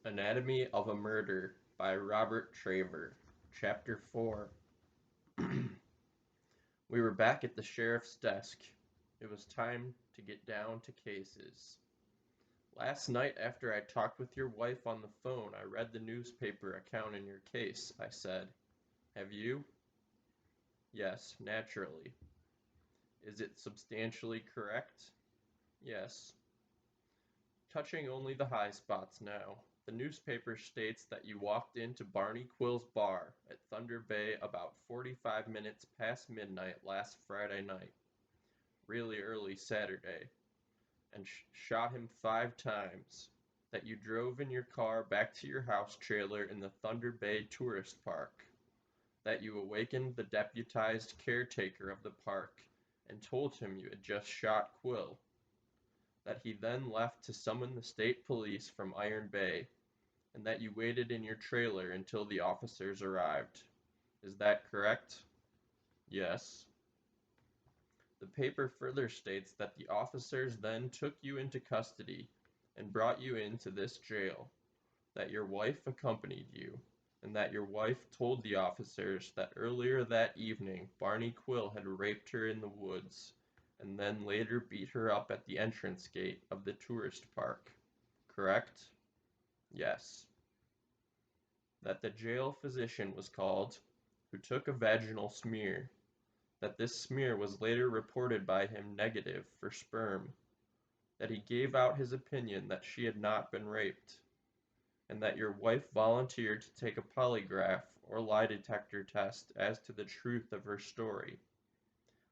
Anatomy of a Murder by Robert Traver. Chapter 4. We were back at the sheriff's desk. It was time to get down to cases. Last night, after I talked with your wife on the phone, I read the newspaper account in your case, I said. Have you? Yes, naturally. Is it substantially correct? Yes. Touching only the high spots now. The newspaper states that you walked into Barney Quill's bar at Thunder Bay about 45 minutes past midnight last Friday night, really early Saturday, and shot him 5 times. That you drove in your car back to your house trailer in the Thunder Bay Tourist Park. That you awakened the deputized caretaker of the park and told him you had just shot Quill. That he then left to summon the state police from Iron Bay, and that you waited in your trailer until the officers arrived. Is that correct? Yes. The paper further states that the officers then took you into custody and brought you into this jail, that your wife accompanied you, and that your wife told the officers that earlier that evening Barney Quill had raped her in the woods, and then later beat her up at the entrance gate of the tourist park. Correct? Yes. That the jail physician was called, who took a vaginal smear, that this smear was later reported by him negative for sperm, that he gave out his opinion that she had not been raped, and that your wife volunteered to take a polygraph or lie detector test as to the truth of her story,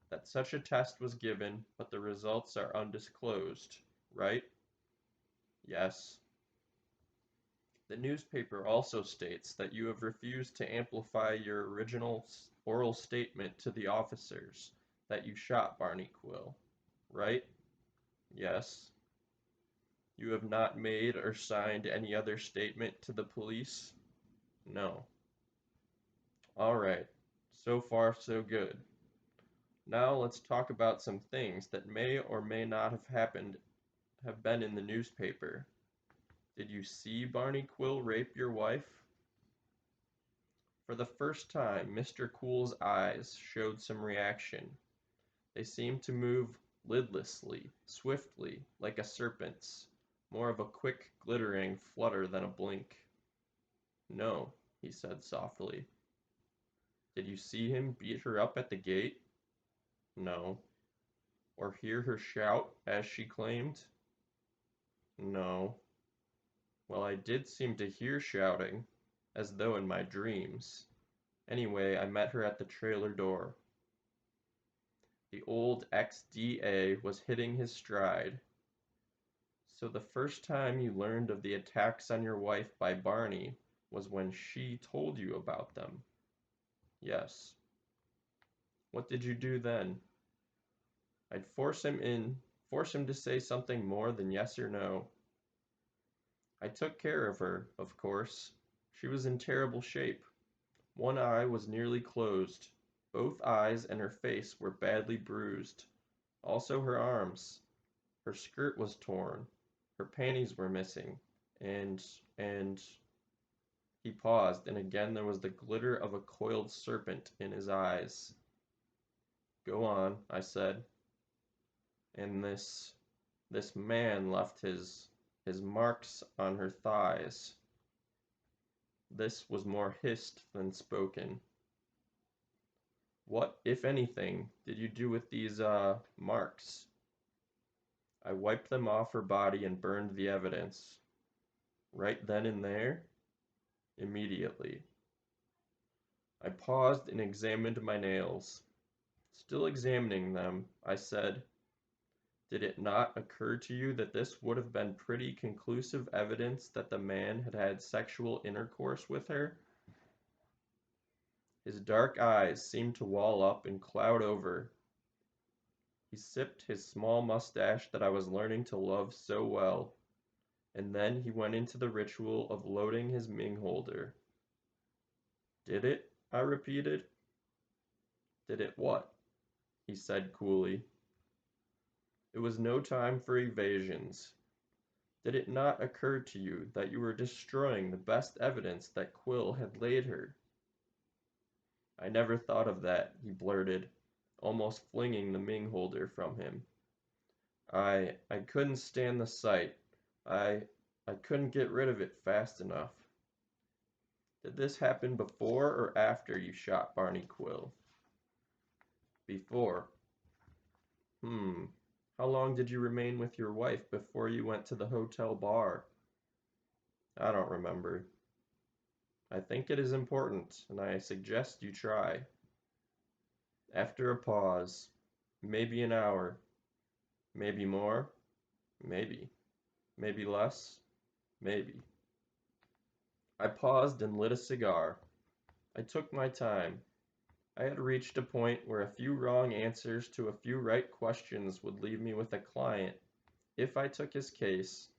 that such a test was given, but the results are undisclosed, right? Yes. The newspaper also states that you have refused to amplify your original oral statement to the officers that you shot Barney Quill, right? Yes. You have not made or signed any other statement to the police? No. All right. So far, so good. Now let's talk about some things that may or may not have been in the newspaper. Did you see Barney Quill rape your wife? For the first time, Mr. Cool's eyes showed some reaction. They seemed to move lidlessly, swiftly, like a serpent's, more of a quick, glittering flutter than a blink. No, he said softly. Did you see him beat her up at the gate? No. Or hear her shout, as she claimed? No. Well, I did seem to hear shouting, as though in my dreams. Anyway, I met her at the trailer door. The old ex-DA was hitting his stride. So the first time you learned of the attacks on your wife by Barney was when she told you about them. Yes. What did you do then? I'd force him to say something more than yes or no. I took care of her, of course. She was in terrible shape. One eye was nearly closed. Both eyes and her face were badly bruised. Also her arms. Her skirt was torn. Her panties were missing. And he paused, and again there was the glitter of a coiled serpent in his eyes. Go on, I said. And this man left his marks on her thighs. This was more hissed than spoken. What, if anything, did you do with these, marks? I wiped them off her body and burned the evidence. Right then and there? Immediately. I paused and examined my nails. Still examining them, I said, did it not occur to you that this would have been pretty conclusive evidence that the man had had sexual intercourse with her? His dark eyes seemed to wall up and cloud over. He sipped his small mustache that I was learning to love so well, and then he went into the ritual of loading his Ming holder. Did it? I repeated. Did it what? He said coolly. It was no time for evasions. Did it not occur to you that you were destroying the best evidence that Quill had laid her? I never thought of that, he blurted, almost flinging the Ming holder from him. I couldn't stand the sight. I I couldn't get rid of it fast enough. Did this happen before or after you shot Barney Quill? Before. Hmm. How long did you remain with your wife before you went to the hotel bar? I don't remember. I think it is important, and I suggest you try. After a pause, maybe an hour, maybe more, maybe, maybe less, maybe. I paused and lit a cigar. I took my time. I had reached a point where a few wrong answers to a few right questions would leave me with a client, if I took his case,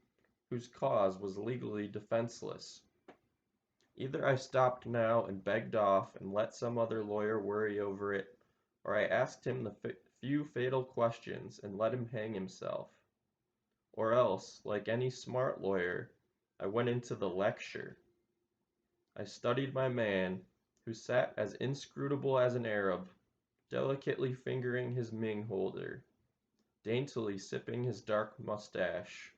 whose cause was legally defenseless. Either I stopped now and begged off and let some other lawyer worry over it, or I asked him the few fatal questions and let him hang himself. Or else, like any smart lawyer, I went into the lecture. I studied my man, who sat as inscrutable as an Arab, delicately fingering his Ming holder, daintily sipping his dark mustache.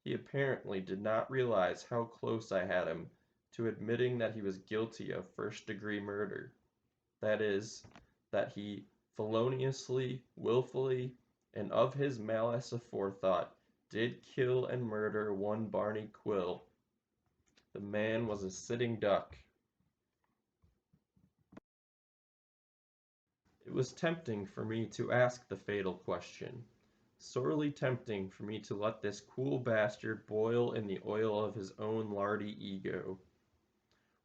He apparently did not realize how close I had him to admitting that he was guilty of first-degree murder. That is, that he feloniously, willfully, and of his malice aforethought did kill and murder one Barney Quill. The man was a sitting duck. It was tempting for me to ask the fatal question, sorely tempting for me to let this cool bastard boil in the oil of his own lardy ego.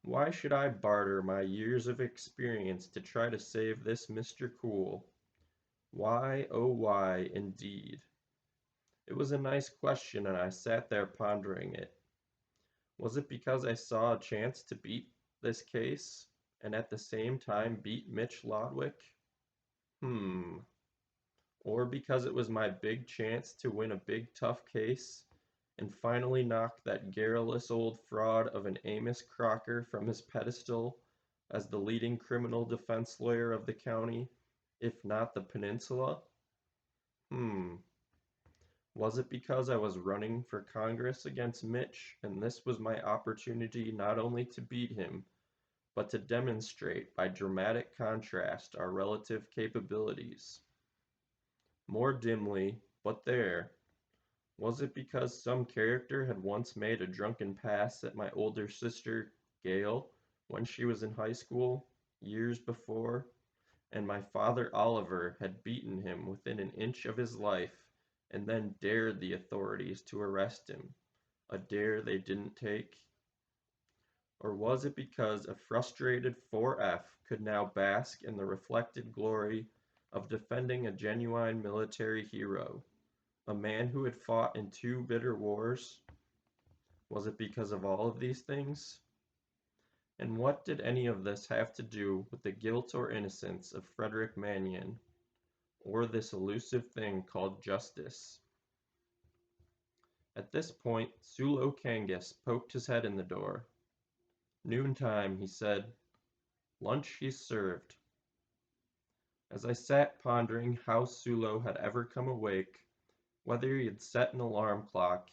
Why should I barter my years of experience to try to save this Mr. Cool? Why, oh why, indeed? It was a nice question, and I sat there pondering it. Was it because I saw a chance to beat this case, and at the same time beat Mitch Lodwick? Or because it was my big chance to win a big tough case, and finally knock that garrulous old fraud of an Amos Crocker from his pedestal as the leading criminal defense lawyer of the county, if not the peninsula? Was it because I was running for Congress against Mitch, and this was my opportunity not only to beat him, but to demonstrate by dramatic contrast our relative capabilities? More dimly, but there. Was it because some character had once made a drunken pass at my older sister, Gail, when she was in high school, years before, and my father Oliver had beaten him within an inch of his life, and then dared the authorities to arrest him, a dare they didn't take? Or was it because a frustrated 4F could now bask in the reflected glory of defending a genuine military hero, a man who had fought in 2 bitter wars? Was it because of all of these things? And what did any of this have to do with the guilt or innocence of Frederick Mannion, or this elusive thing called justice? At this point, Sulo Kangas poked his head in the door. Noontime, he said. Lunch is served. As I sat pondering how Sulo had ever come awake, whether he had set an alarm clock,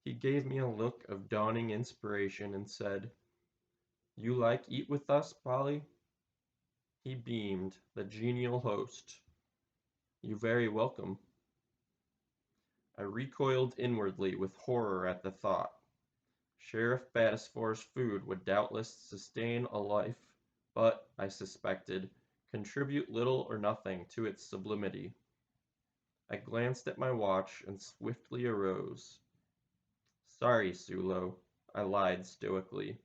he gave me a look of dawning inspiration and said, "You like eat with us, Polly?" He beamed, the genial host. "You very welcome." I recoiled inwardly with horror at the thought. Sheriff Batisfor's food would doubtless sustain a life, but, I suspected, contribute little or nothing to its sublimity. I glanced at my watch and swiftly arose. "Sorry, Sulo," I lied stoically.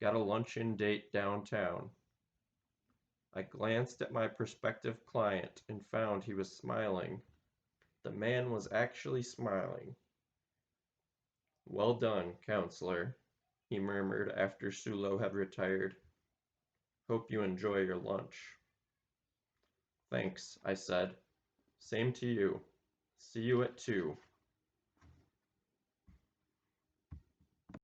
"Got a luncheon date downtown." I glanced at my prospective client and found he was smiling. The man was actually smiling. "Well done, counselor," he murmured after Sulo had retired. "Hope you enjoy your lunch." "Thanks," I said. "Same to you. See you at 2."